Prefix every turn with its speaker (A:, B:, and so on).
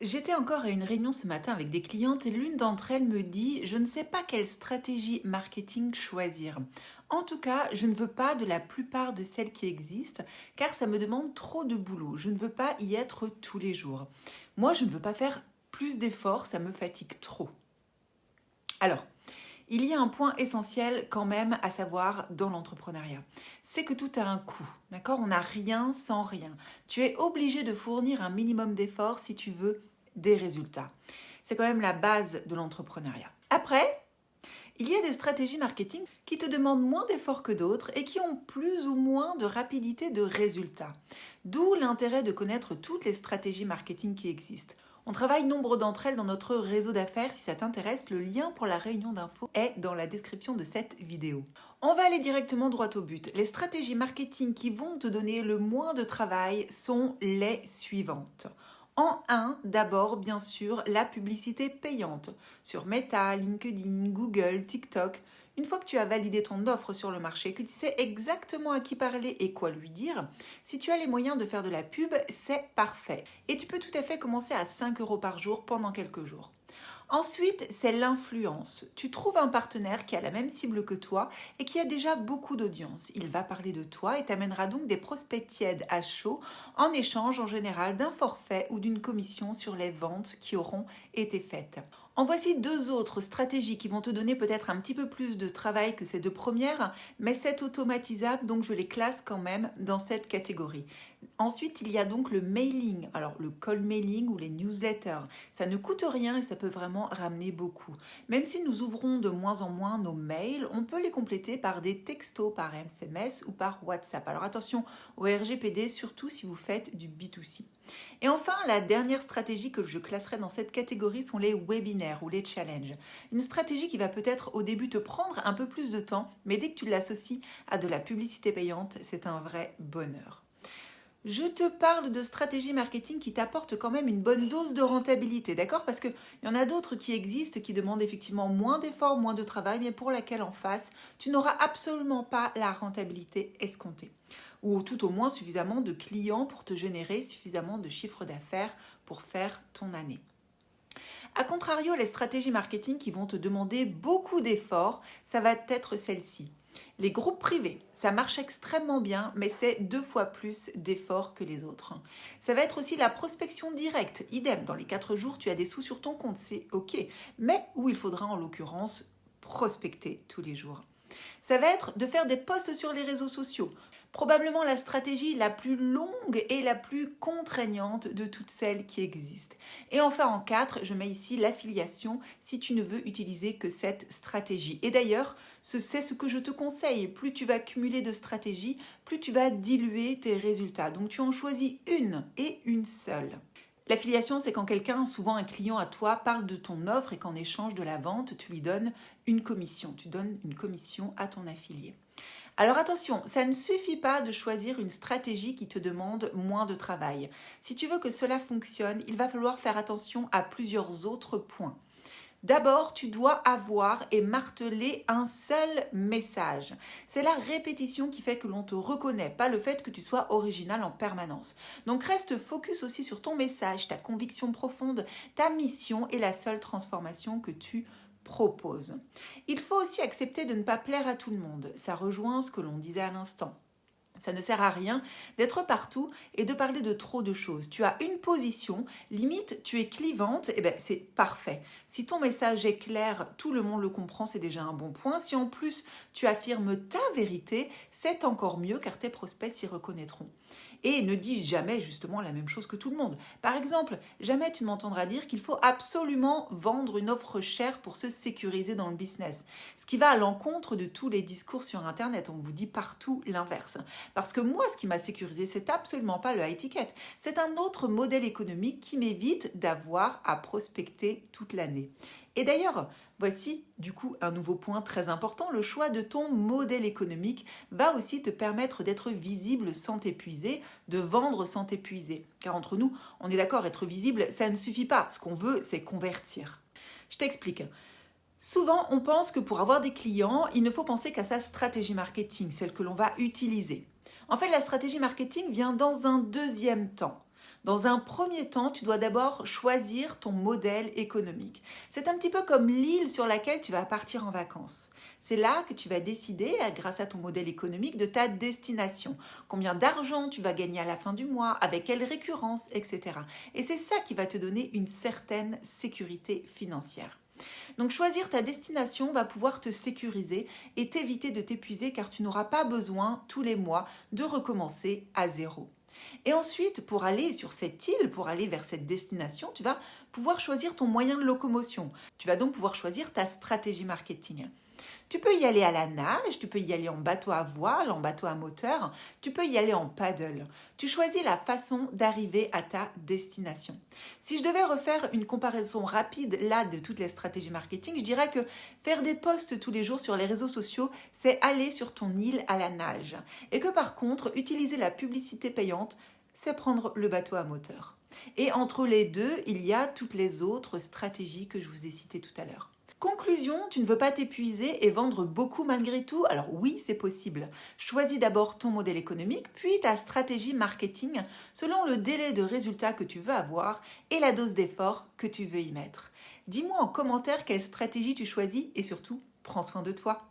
A: J'étais encore à une réunion ce matin avec des clientes et l'une d'entre elles me dit: je ne sais pas quelle stratégie marketing choisir. En tout cas, je ne veux pas de la plupart de celles qui existent car ça me demande trop de boulot. Je ne veux pas y être tous les jours. Moi, je ne veux pas faire plus d'efforts, ça me fatigue trop. Alors, il y a un point essentiel quand même à savoir dans l'entrepreneuriat. C'est que tout a un coût, d'accord? On n'a rien sans rien. Tu es obligé de fournir un minimum d'efforts si tu veux des résultats. C'est quand même la base de l'entrepreneuriat. Après, il y a des stratégies marketing qui te demandent moins d'efforts que d'autres et qui ont plus ou moins de rapidité de résultats. D'où l'intérêt de connaître toutes les stratégies marketing qui existent. On travaille nombre d'entre elles dans notre réseau d'affaires. Si ça t'intéresse, le lien pour la réunion d'infos est dans la description de cette vidéo. On va aller directement droit au but. Les stratégies marketing qui vont te donner le moins de travail sont les suivantes. En 1, d'abord, bien sûr, la publicité payante sur Meta, LinkedIn, Google, TikTok. Une fois que tu as validé ton offre sur le marché, que tu sais exactement à qui parler et quoi lui dire, si tu as les moyens de faire de la pub, c'est parfait. Et tu peux tout à fait commencer à 5 euros par jour pendant quelques jours. Ensuite, c'est l'influence. Tu trouves un partenaire qui a la même cible que toi et qui a déjà beaucoup d'audience. Il va parler de toi et t'amènera donc des prospects tièdes à chaud en échange en général d'un forfait ou d'une commission sur les ventes qui auront été faites. En voici deux autres stratégies qui vont te donner peut-être un petit peu plus de travail que ces deux premières, mais c'est automatisable, donc je les classe quand même dans cette catégorie. Ensuite, il y a donc le mailing, alors le cold mailing ou les newsletters. Ça ne coûte rien et ça peut vraiment ramener beaucoup. Même si nous ouvrons de moins en moins nos mails, on peut les compléter par des textos, par SMS ou par WhatsApp. Alors attention au RGPD, surtout si vous faites du B2C. Et enfin, la dernière stratégie que je classerai dans cette catégorie sont les webinaires ou les challenges. Une stratégie qui va peut-être au début te prendre un peu plus de temps, mais dès que tu l'associes à de la publicité payante, c'est un vrai bonheur. Je te parle de stratégie marketing qui t'apporte quand même une bonne dose de rentabilité, d'accord? Parce qu'il y en a d'autres qui existent, qui demandent effectivement moins d'efforts, moins de travail, mais pour laquelle en face, tu n'auras absolument pas la rentabilité escomptée. Ou tout au moins suffisamment de clients pour te générer suffisamment de chiffre d'affaires pour faire ton année. A contrario, les stratégies marketing qui vont te demander beaucoup d'efforts, ça va être celle-ci. Les groupes privés, ça marche extrêmement bien, mais c'est 2 fois plus d'efforts que les autres. Ça va être aussi la prospection directe. Idem, dans les 4 jours, tu as des sous sur ton compte, c'est OK. Mais où il faudra en l'occurrence prospecter tous les jours. Ça va être de faire des posts sur les réseaux sociaux. Probablement la stratégie la plus longue et la plus contraignante de toutes celles qui existent. Et enfin en 4, je mets ici l'affiliation si tu ne veux utiliser que cette stratégie. Et d'ailleurs, c'est ce que je te conseille. Plus tu vas cumuler de stratégies, plus tu vas diluer tes résultats. Donc tu en choisis une et une seule. L'affiliation, c'est quand quelqu'un, souvent un client à toi, parle de ton offre et qu'en échange de la vente, tu lui donnes une commission. Tu donnes une commission à ton affilié. Alors attention, ça ne suffit pas de choisir une stratégie qui te demande moins de travail. Si tu veux que cela fonctionne, il va falloir faire attention à plusieurs autres points. D'abord, tu dois avoir et marteler un seul message. C'est la répétition qui fait que l'on te reconnaît, pas le fait que tu sois original en permanence. Donc reste focus aussi sur ton message, ta conviction profonde, ta mission et la seule transformation que tu proposes. Il faut aussi accepter de ne pas plaire à tout le monde. Ça rejoint ce que l'on disait à l'instant. Ça ne sert à rien d'être partout et de parler de trop de choses. Tu as une position, limite tu es clivante, et c'est parfait. Si ton message est clair, tout le monde le comprend, c'est déjà un bon point. Si en plus tu affirmes ta vérité, c'est encore mieux car tes prospects s'y reconnaîtront. Et ne dis jamais justement la même chose que tout le monde. Par exemple, jamais tu m'entendras dire qu'il faut absolument vendre une offre chère pour se sécuriser dans le business. Ce qui va à l'encontre de tous les discours sur Internet. On vous dit partout l'inverse. Parce que moi, ce qui m'a sécurisé, c'est absolument pas le high ticket. C'est un autre modèle économique qui m'évite d'avoir à prospecter toute l'année. Et d'ailleurs, voici du coup un nouveau point très important. Le choix de ton modèle économique va aussi te permettre d'être visible sans t'épuiser, de vendre sans t'épuiser. Car entre nous, on est d'accord, être visible, ça ne suffit pas. Ce qu'on veut, c'est convertir. Je t'explique. Souvent, on pense que pour avoir des clients, il ne faut penser qu'à sa stratégie marketing, celle que l'on va utiliser. En fait, la stratégie marketing vient dans un deuxième temps. Dans un premier temps, tu dois d'abord choisir ton modèle économique. C'est un petit peu comme l'île sur laquelle tu vas partir en vacances. C'est là que tu vas décider, grâce à ton modèle économique, de ta destination. Combien d'argent tu vas gagner à la fin du mois, avec quelle récurrence, etc. Et c'est ça qui va te donner une certaine sécurité financière. Donc choisir ta destination va pouvoir te sécuriser et t'éviter de t'épuiser car tu n'auras pas besoin tous les mois de recommencer à zéro. Et ensuite, pour aller sur cette île, pour aller vers cette destination, tu vas pouvoir choisir ton moyen de locomotion. Tu vas donc pouvoir choisir ta stratégie marketing. Tu peux y aller à la nage, tu peux y aller en bateau à voile, en bateau à moteur, tu peux y aller en paddle. Tu choisis la façon d'arriver à ta destination. Si je devais refaire une comparaison rapide là de toutes les stratégies marketing, je dirais que faire des posts tous les jours sur les réseaux sociaux, c'est aller sur ton île à la nage. Et que par contre, utiliser la publicité payante, c'est prendre le bateau à moteur. Et entre les deux, il y a toutes les autres stratégies que je vous ai citées tout à l'heure. Conclusion, tu ne veux pas t'épuiser et vendre beaucoup malgré tout? Alors oui, c'est possible. Choisis d'abord ton modèle économique, puis ta stratégie marketing selon le délai de résultat que tu veux avoir et la dose d'effort que tu veux y mettre. Dis-moi en commentaire quelle stratégie tu choisis et surtout, prends soin de toi.